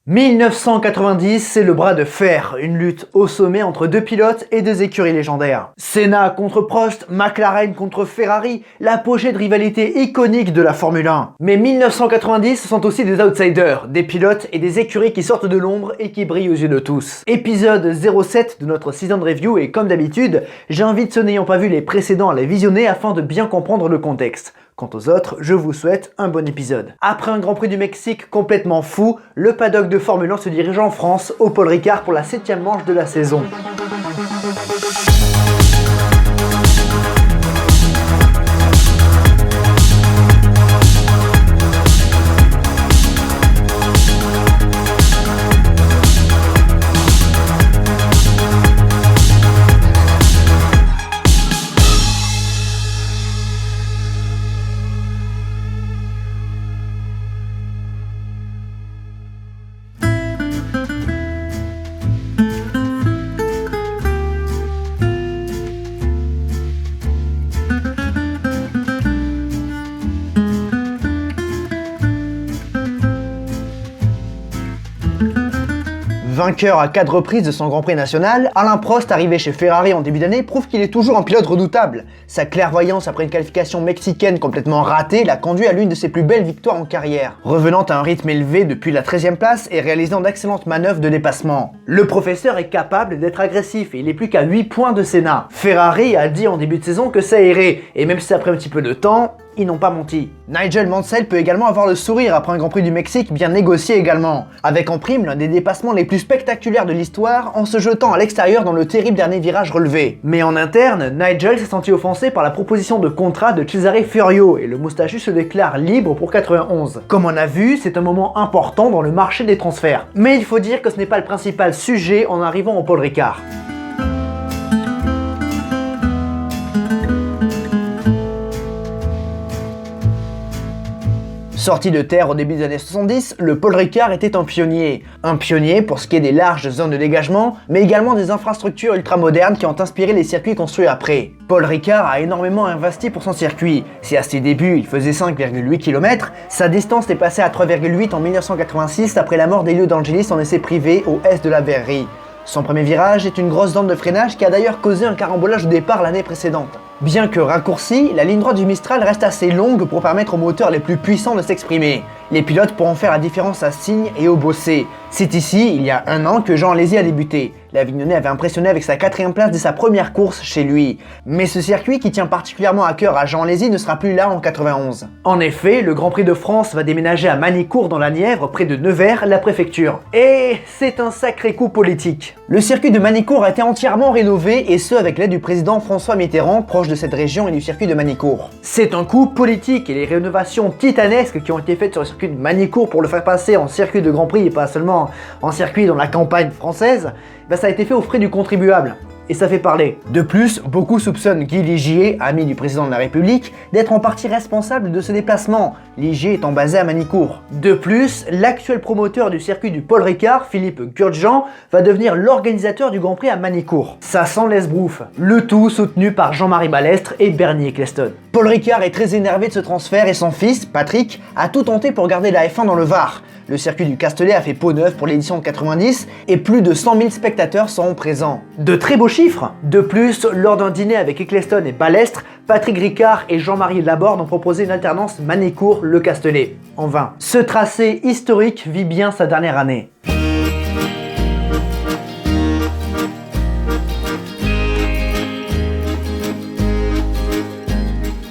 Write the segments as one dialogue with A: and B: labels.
A: 1990, c'est le bras de fer, une lutte au sommet entre deux pilotes et deux écuries légendaires. Senna contre Prost, McLaren contre Ferrari, l'apogée de rivalité iconique de la Formule 1. Mais 1990, ce sont aussi des outsiders, des pilotes et des écuries qui sortent de l'ombre et qui brillent aux yeux de tous. Épisode 07 de notre season review et comme d'habitude, j'invite ceux n'ayant pas vu les précédents à les visionner afin de bien comprendre le contexte. Quant aux autres, je vous souhaite un bon épisode. Après un Grand Prix du Mexique complètement fou, le paddock de Formule 1 se dirige en France, au Paul Ricard pour la 7e manche de la saison. Vainqueur à 4 reprises de son Grand Prix national, Alain Prost, arrivé chez Ferrari en début d'année, prouve qu'il est toujours un pilote redoutable. Sa clairvoyance après une qualification mexicaine complètement ratée l'a conduit à l'une de ses plus belles victoires en carrière, revenant à un rythme élevé depuis la 13e place et réalisant d'excellentes manœuvres de dépassement. Le professeur est capable d'être agressif et il est plus qu'à 8 points de Senna. Ferrari a dit en début de saison que ça irait, et même si ça a pris un petit peu de temps, ils n'ont pas menti. Nigel Mansell peut également avoir le sourire après un Grand Prix du Mexique bien négocié également, avec en prime l'un des dépassements les plus spectaculaires de l'histoire en se jetant à l'extérieur dans le terrible dernier virage relevé. Mais en interne, Nigel s'est senti offensé par la proposition de contrat de Cesare Fiorio et le moustachu se déclare libre pour 91. Comme on a vu, c'est un moment important dans le marché des transferts. Mais il faut dire que ce n'est pas le principal sujet en arrivant au Paul Ricard. Sorti de terre au début des années 70, le Paul Ricard était un pionnier. Un pionnier pour ce qui est des larges zones de dégagement, mais également des infrastructures ultramodernes qui ont inspiré les circuits construits après. Paul Ricard a énormément investi pour son circuit. Si à ses débuts il faisait 5,8 km, sa distance est passée à 3,8 en 1986 après la mort d'Elio D'Angelis en essai privé au S de la Verrerie. Son premier virage est une grosse zone de freinage qui a d'ailleurs causé un carambolage au départ l'année précédente. Bien que raccourcie, la ligne droite du Mistral reste assez longue pour permettre aux moteurs les plus puissants de s'exprimer. Les pilotes pourront faire la différence à Signes et au Bossé. C'est ici, il y a un an, que Jean Alesi a débuté. L'Avignonnais avait impressionné avec sa 4e place dès sa première course chez lui. Mais ce circuit qui tient particulièrement à cœur à Jean Alesi ne sera plus là en 91. En effet, le Grand Prix de France va déménager à Manicourt dans la Nièvre, près de Nevers, la préfecture. Et c'est un sacré coup politique. Le circuit de Manicourt a été entièrement rénové et ce avec l'aide du président François Mitterrand, proche de cette région et du circuit de Manicourt. C'est un coup politique et les rénovations titanesques qui ont été faites sur le circuit de Manicourt pour le faire passer en circuit de Grand Prix et pas seulement en circuit dans la campagne française, ça a été fait aux frais du contribuable. Et ça fait parler. De plus, beaucoup soupçonnent Guy Ligier, ami du président de la République, d'être en partie responsable de ce déplacement, Ligier étant basé à Manicourt. De plus, l'actuel promoteur du circuit du Paul Ricard, Philippe Gurjean, va devenir l'organisateur du Grand Prix à Manicourt. Ça sent l'esbrouf. Le tout soutenu par Jean-Marie Balestre et Bernie Ecclestone. Paul Ricard est très énervé de ce transfert et son fils, Patrick, a tout tenté pour garder la F1 dans le Var. Le circuit du Castellet a fait peau neuve pour l'édition de 90 et plus de 100 000 spectateurs seront présents. De très beaux chiffres. De plus, lors d'un dîner avec Ecclestone et Balestre, Patrick Ricard et Jean-Marie Laborde ont proposé une alternance Manicourt-Le Castellet. En vain. Ce tracé historique vit bien sa dernière année.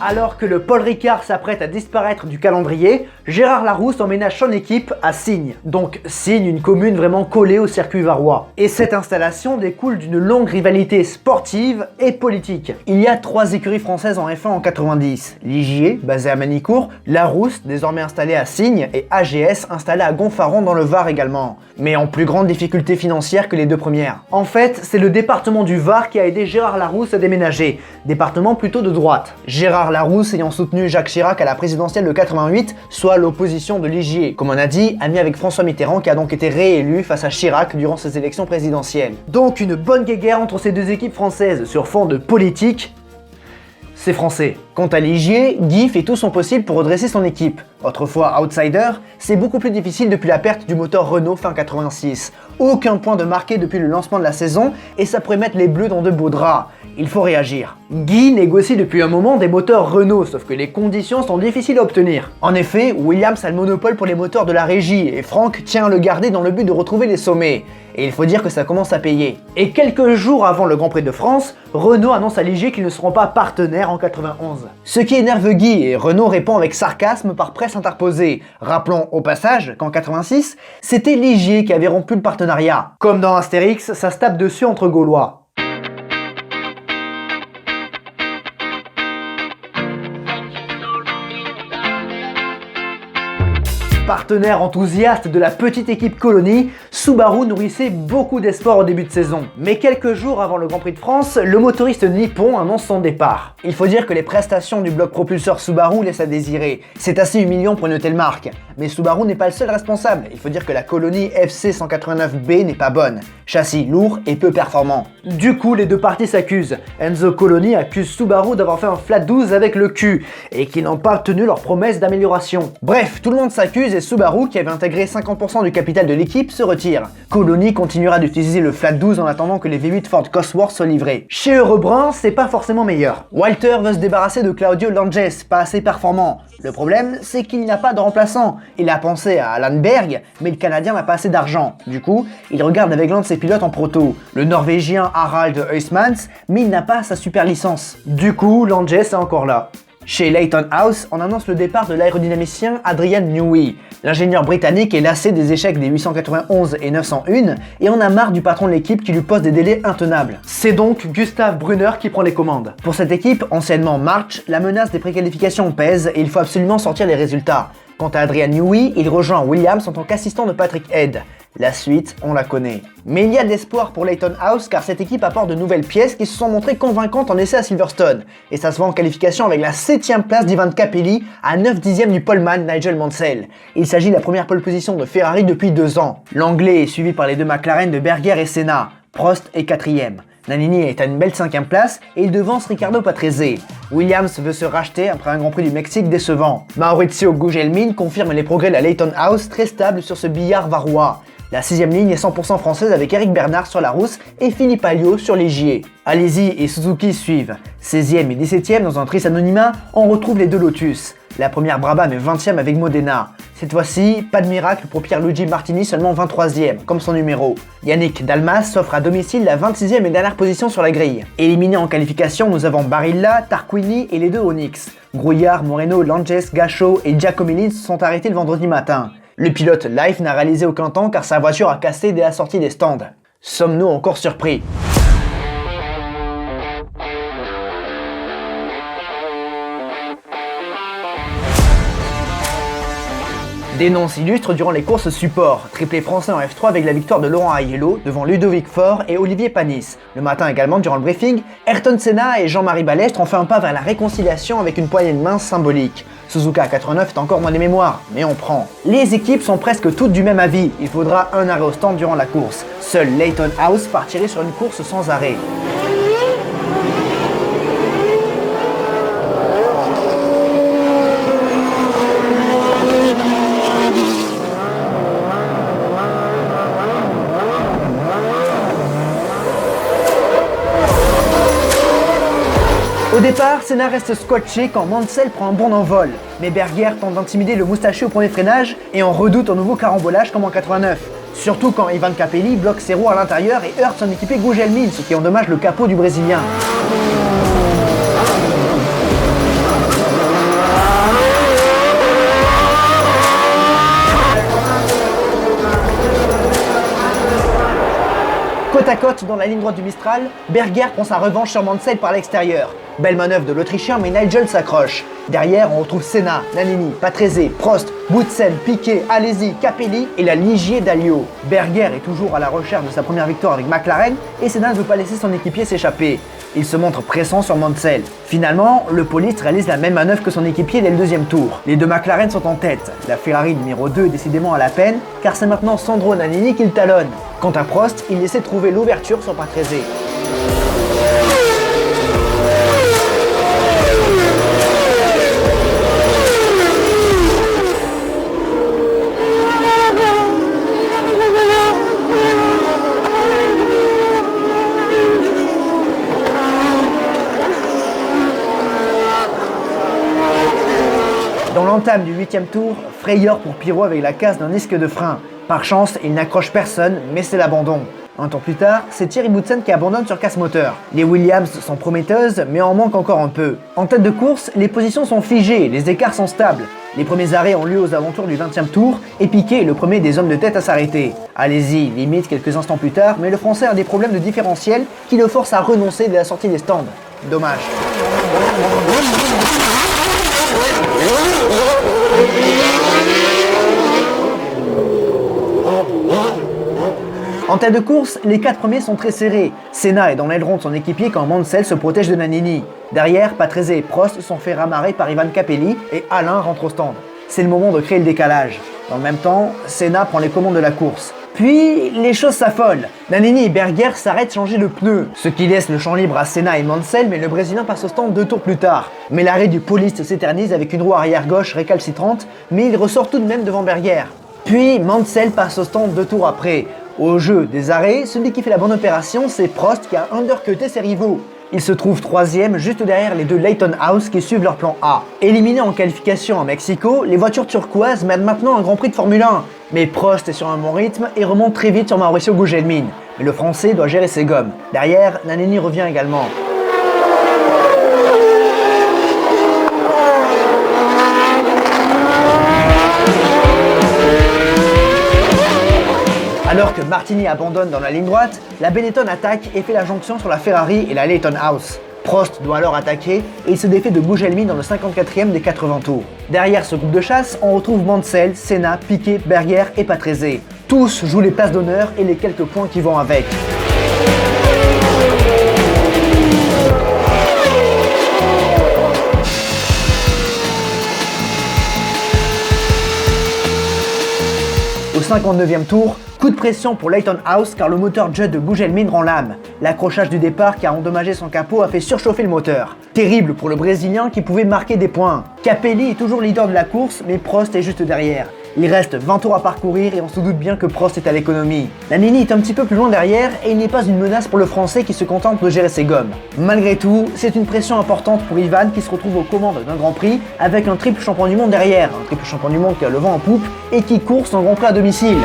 A: Alors que le Paul Ricard s'apprête à disparaître du calendrier, Gérard Larousse emménage son équipe à Signes. Donc Signes, une commune vraiment collée au circuit varois. Et cette installation découle d'une longue rivalité sportive et politique. Il y a 3 écuries françaises en F1 en 90. Ligier, basé à Manicourt, Larousse, désormais installé à Signes, et AGS, installé à Gonfaron dans le Var également. Mais en plus grande difficulté financière que les 2 premières. En fait, c'est le département du Var qui a aidé Gérard Larousse à déménager. Département plutôt de droite. Gérard Larousse ayant soutenu Jacques Chirac à la présidentielle de 88, soit l'opposition de Ligier. Comme on a dit, ami avec François Mitterrand qui a donc été réélu face à Chirac durant ces élections présidentielles. Donc une bonne guéguerre entre ces deux équipes françaises sur fond de politique, c'est français. Quant à Ligier, Guy fait tout son possible pour redresser son équipe. Autrefois outsider, c'est beaucoup plus difficile depuis la perte du moteur Renault fin 86. Aucun point de marqué depuis le lancement de la saison et ça pourrait mettre les Bleus dans de beaux draps. Il faut réagir. Guy négocie depuis un moment des moteurs Renault, sauf que les conditions sont difficiles à obtenir. En effet, Williams a le monopole pour les moteurs de la régie et Franck tient à le garder dans le but de retrouver les sommets. Et il faut dire que ça commence à payer. Et quelques jours avant le Grand Prix de France, Renault annonce à Ligier qu'ils ne seront pas partenaires en 91. Ce qui énerve Guy et Renault répond avec sarcasme par presse interposée. Rappelons au passage qu'en 86, c'était Ligier qui avait rompu le partenariat. Comme dans Astérix, ça se tape dessus entre Gaulois. Partenaire enthousiaste de la petite équipe Colonie, Subaru nourrissait beaucoup d'espoir au début de saison. Mais quelques jours avant le Grand Prix de France, le motoriste nippon annonce son départ. Il faut dire que les prestations du bloc propulseur Subaru laissent à désirer. C'est assez humiliant pour une telle marque. Mais Subaru n'est pas le seul responsable. Il faut dire que la Colonie FC189B n'est pas bonne. Châssis lourd et peu performant. Du coup, les deux parties s'accusent. Enzo Coloni accuse Subaru d'avoir fait un flat 12 avec le cul et qu'ils n'ont pas tenu leur promesse d'amélioration. Bref, tout le monde s'accuse et Subaru, qui avait intégré 50% du capital de l'équipe, se retire. Coloni continuera d'utiliser le flat 12 en attendant que les V8 Ford Cosworth soient livrés. Chez Eurobrun, c'est pas forcément meilleur. Walter veut se débarrasser de Claudio Langes, pas assez performant. Le problème, c'est qu'il n'a pas de remplaçant. Il a pensé à Alan Berg, mais le Canadien n'a pas assez d'argent. Du coup, il regarde avec l'un de ses pilotes en proto, le Norvégien Harald Huysmans, mais il n'a pas sa super licence. Du coup, Langes est encore là. Chez Leyton House, on annonce le départ de l'aérodynamicien Adrian Newey. L'ingénieur britannique est lassé des échecs des 891 et 901 et on a marre du patron de l'équipe qui lui pose des délais intenables. C'est donc Gustav Brunner qui prend les commandes. Pour cette équipe, anciennement March, la menace des préqualifications pèse et il faut absolument sortir les résultats. Quant à Adrian Newey, il rejoint Williams en tant qu'assistant de Patrick Head. La suite, on la connaît. Mais il y a de l'espoir pour Leyton House car cette équipe apporte de nouvelles pièces qui se sont montrées convaincantes en essai à Silverstone. Et ça se voit en qualification avec la 7ème place d'Ivan Capelli à 9 dixièmes du poleman Nigel Mansell. Il s'agit de la première pole position de Ferrari depuis 2 ans. L'anglais est suivi par les deux McLaren de Berger et Senna. Prost est 4ème. Nannini est à une belle 5ème place et il devance Riccardo Patrese. Williams veut se racheter après un Grand Prix du Mexique décevant. Maurizio Gugelmin confirme les progrès de la Leyton House très stable sur ce billard varois. La 6ème ligne est 100% française avec Eric Bernard sur la rousse et Philippe Alliot sur l'égier. Alesi et Suzuki suivent. 16ème et 17ème dans un triste anonymat, on retrouve les deux Lotus. La première Brabham est 20ème avec Modena. Cette fois-ci, pas de miracle pour Pierluigi Martini, seulement 23ème, comme son numéro. Yannick Dalmas s'offre à domicile la 26ème et dernière position sur la grille. Éliminés en qualification, nous avons Barilla, Tarquini et les deux Onyx. Grouillard, Moreno, Langes, Gachot et Giacomini se sont arrêtés le vendredi matin. Le pilote Life n'a réalisé aucun temps car sa voiture a cassé dès la sortie des stands. Sommes-nous encore surpris ? Des noms s'illustrent durant les courses support. Triplé français en F3 avec la victoire de Laurent Aiello devant Ludovic Faure et Olivier Panis. Le matin également, durant le briefing, Ayrton Senna et Jean-Marie Balestre ont fait un pas vers la réconciliation avec une poignée de main symbolique. Suzuka 89 est encore dans les mémoires, mais on prend. Les équipes sont presque toutes du même avis, il faudra un arrêt au stand durant la course. Seul Leyton House partirait sur une course sans arrêt. Au départ, Senna reste scotché quand Mansell prend un bond envol, mais Berger tente d'intimider le moustachu au premier freinage et on redoute un nouveau carambolage comme en 89. Surtout quand Ivan Capelli bloque ses roues à l'intérieur et heurte son équipier Gugelmin, ce qui endommage le capot du Brésilien. Côte à côte dans la ligne droite du Mistral, Berger prend sa revanche sur Mansell par l'extérieur. Belle manœuvre de l'Autrichien mais Nigel s'accroche. Derrière on retrouve Senna, Nannini, Patrese, Prost, Boutsen, Piquet, Alesi, Capelli et la Ligier d'Alliot. Berger est toujours à la recherche de sa première victoire avec McLaren et Senna ne veut pas laisser son équipier s'échapper. Il se montre pressant sur Mansell. Finalement, le Pauliste réalise la même manœuvre que son équipier dès le deuxième tour. Les deux McLaren sont en tête. La Ferrari numéro 2 est décidément à la peine car c'est maintenant Sandro Nannini qui le talonne. Quant à Prost, il essaie de trouver l'ouverture sur Patrese. l'entame du 8e tour, frayeur pour Pirot avec la casse d'un disque de frein. Par chance, il n'accroche personne, mais c'est l'abandon. Un tour plus tard, c'est Thierry Boutsen qui abandonne sur casse moteur. Les Williams sont prometteuses, mais en manquent encore un peu. En tête de course, les positions sont figées, les écarts sont stables. Les premiers arrêts ont lieu aux alentours du 20e tour, et Piquet est le premier des hommes de tête à s'arrêter. Allez-y, limite quelques instants plus tard, mais le Français a des problèmes de différentiel qui le forcent à renoncer dès la sortie des stands. Dommage. En tête de course, les 4 premiers sont très serrés. Senna est dans l'aileron de son équipier quand Mansell se protège de Nannini. Derrière, Patrese et Prost sont fait ramarrer par Ivan Capelli et Alain rentre au stand. C'est le moment de créer le décalage. Dans le même temps, Senna prend les commandes de la course. Puis, les choses s'affolent. Nannini et Berger s'arrêtent changer de pneus, ce qui laisse le champ libre à Senna et Mansell, mais le Brésilien passe au stand 2 tours plus tard. Mais l'arrêt du poliste s'éternise avec une roue arrière gauche récalcitrante, mais il ressort tout de même devant Berger. Puis, Mansell passe au stand 2 tours après. Au jeu des arrêts, celui qui fait la bonne opération, c'est Prost qui a undercuté ses rivaux. Il se trouve 3ème juste derrière les deux Leyton House qui suivent leur plan A. Éliminés en qualification à Mexico, les voitures turquoises mènent maintenant un Grand Prix de Formule 1. Mais Prost est sur un bon rythme et remonte très vite sur Mauricio Gugelmin. Mais le Français doit gérer ses gommes. Derrière, Nannini revient également. Alors que Martini abandonne dans la ligne droite, la Benetton attaque et fait la jonction sur la Ferrari et la Leyton House. Prost doit alors attaquer et il se défait de Gugelmin dans le 54e des 80 tours. Derrière ce groupe de chasse, on retrouve Mansell, Senna, Piquet, Berger et Patrese. Tous jouent les places d'honneur et les quelques points qui vont avec. Au 59e tour, coup de pression pour Leyton House car le moteur Judd de Gugelmin rend l'âme. L'accrochage du départ qui a endommagé son capot a fait surchauffer le moteur. Terrible pour le Brésilien qui pouvait marquer des points. Capelli est toujours leader de la course mais Prost est juste derrière. Il reste 20 tours à parcourir et on se doute bien que Prost est à l'économie. Nannini est un petit peu plus loin derrière et il n'est pas une menace pour le Français qui se contente de gérer ses gommes. Malgré tout, c'est une pression importante pour Ivan qui se retrouve aux commandes d'un Grand Prix avec un triple champion du monde derrière. Un triple champion du monde qui a le vent en poupe et qui court son Grand Prix à domicile.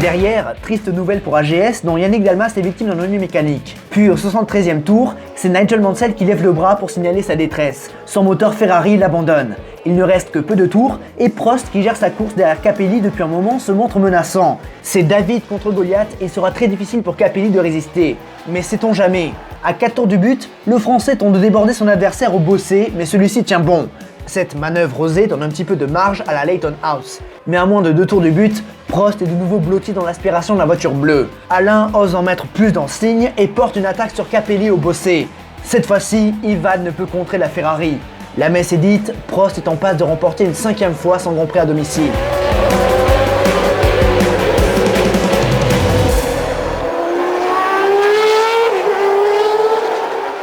A: Derrière, triste nouvelle pour AGS dont Yannick Dalmas est victime d'un ennui mécanique. Puis au 73e tour, c'est Nigel Mansell qui lève le bras pour signaler sa détresse. Son moteur Ferrari l'abandonne. Il ne reste que peu de tours et Prost qui gère sa course derrière Capelli depuis un moment se montre menaçant. C'est David contre Goliath et il sera très difficile pour Capelli de résister. Mais sait-on jamais? À 4 tours du but, le Français tente de déborder son adversaire au bossé mais celui-ci tient bon. Cette manœuvre osée donne un petit peu de marge à la Leyton House. Mais à moins de 2 tours du but, Prost est de nouveau blotti dans l'aspiration de la voiture bleue. Alain ose en mettre plus dans le signe et porte une attaque sur Capelli au bossé. Cette fois-ci, Ivan ne peut contrer la Ferrari. La messe est dite, Prost est en passe de remporter une 5e fois son Grand Prix à domicile.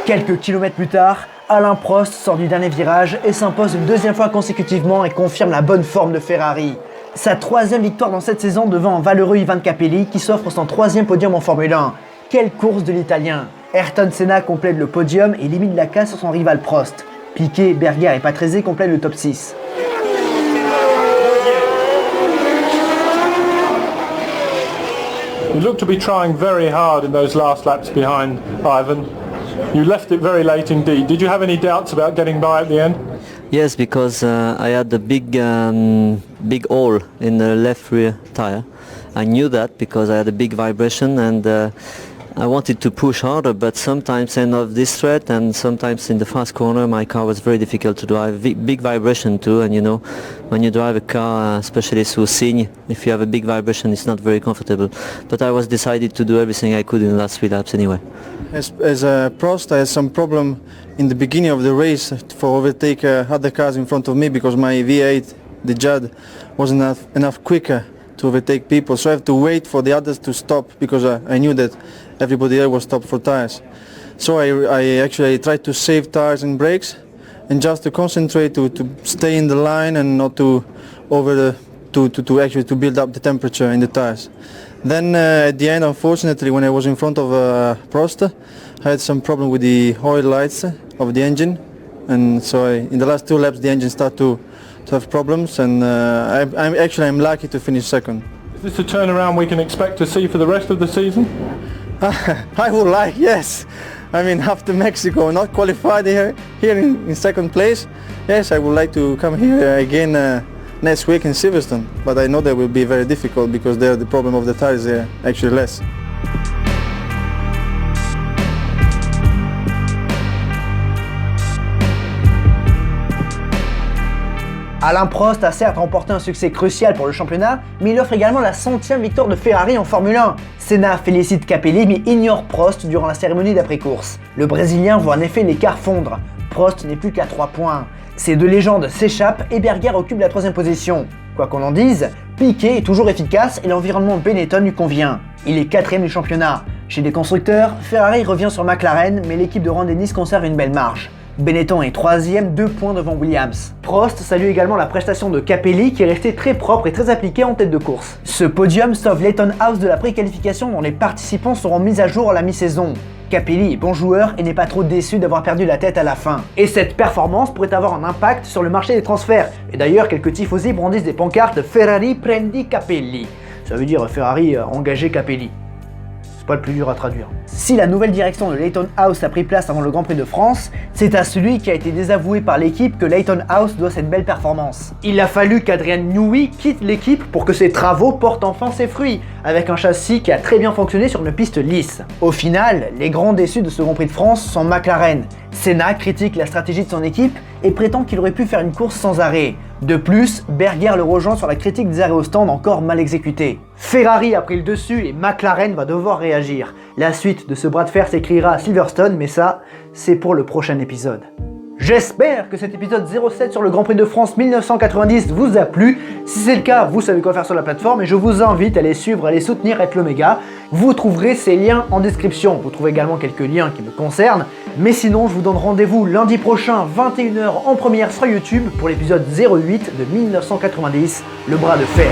A: Quelques kilomètres plus tard, Alain Prost sort du dernier virage et s'impose une 2e fois consécutivement et confirme la bonne forme de Ferrari. Sa 3e victoire dans cette saison devant un valeureux Ivan Capelli qui s'offre son 3e podium en Formule 1. Quelle course de l'Italien! Ayrton Senna complète le podium et limite la casse sur son rival Prost. Piquet, Berger et Patrese complètent le top 6.
B: You look to be trying very hard in those last laps behind Ivan. You left it very late indeed. Did you have any doubts about getting by at the end?
C: Yes, because I had a big hole in the left rear tire. I knew that because I had a big vibration and I wanted to push harder, but sometimes end of this straight and sometimes in the fast corner my car was very difficult to drive. Big vibration too, and you know, when you drive a car, especially through Signe, if you have a big vibration it's not very comfortable. But I was decided to do everything I could in the last 3 laps anyway.
D: As Prost, I had some problem in the beginning of the race for overtake other cars in front of me because my V8, the Judd, wasn't enough quicker to overtake people. So I have to wait for the others to stop because I knew that everybody else was stopped for tires. So I actually tried to save tires and brakes and just to concentrate to stay in the line and not to to build up the temperature in the tires. Then at the end, unfortunately, when I was in front of Prost, I had some problem with the oil lights of the engine, and so in the last 2 laps the engine started to have problems, and I'm lucky to finish second.
B: Is this a turnaround we can expect to see for the rest of the season?
D: I would like, yes. I mean, after Mexico, not qualified here in second place, yes, I would like to come here again next week in Silverstone. But I know that will be very difficult because there the problem of the tires are actually less.
A: Alain Prost a certes remporté un succès crucial pour le championnat, mais il offre également la 100e victoire de Ferrari en Formule 1. Senna félicite Capelli mais ignore Prost durant la cérémonie d'après-course. Le Brésilien voit en effet l'écart fondre. Prost n'est plus qu'à 3 points. Ces deux légendes s'échappent et Berger occupe la 3e position. Quoi qu'on en dise, Piquet est toujours efficace et l'environnement Benetton lui convient. Il est 4e du championnat. Chez les constructeurs, Ferrari revient sur McLaren, mais l'équipe de Ron Dennis conserve une belle marge. Benetton est 3e, 2 points devant Williams. Prost salue également la prestation de Capelli qui est resté très propre et très appliqué en tête de course. Ce podium sauve Leyton House de la préqualification dont les participants seront mis à jour à la mi-saison. Capelli est bon joueur et n'est pas trop déçu d'avoir perdu la tête à la fin. Et cette performance pourrait avoir un impact sur le marché des transferts. Et d'ailleurs, quelques tifosi brandissent des pancartes Ferrari prendi Capelli. Ça veut dire Ferrari engager Capelli. C'est pas le plus dur à traduire. Si la nouvelle direction de Leyton House a pris place avant le Grand Prix de France, c'est à celui qui a été désavoué par l'équipe que Leyton House doit cette belle performance. Il a fallu qu'Adrian Newey quitte l'équipe pour que ses travaux portent enfin ses fruits, avec un châssis qui a très bien fonctionné sur une piste lisse. Au final, les grands déçus de ce Grand Prix de France sont McLaren. Senna critique la stratégie de son équipe et prétend qu'il aurait pu faire une course sans arrêt. De plus, Berger le rejoint sur la critique des arrêts au stand encore mal exécutés. Ferrari a pris le dessus et McLaren va devoir réagir. La suite de ce bras de fer s'écrira à Silverstone, mais ça, c'est pour le prochain épisode. J'espère que cet épisode 07 sur le Grand Prix de France 1990 vous a plu. Si c'est le cas, vous savez quoi faire sur la plateforme et je vous invite à les suivre, à les soutenir, à être l'Oméga. Vous trouverez ces liens en description. Vous trouverez également quelques liens qui me concernent. Mais sinon, je vous donne rendez-vous lundi prochain, 21h en première sur YouTube pour l'épisode 08 de 1990, le bras de fer.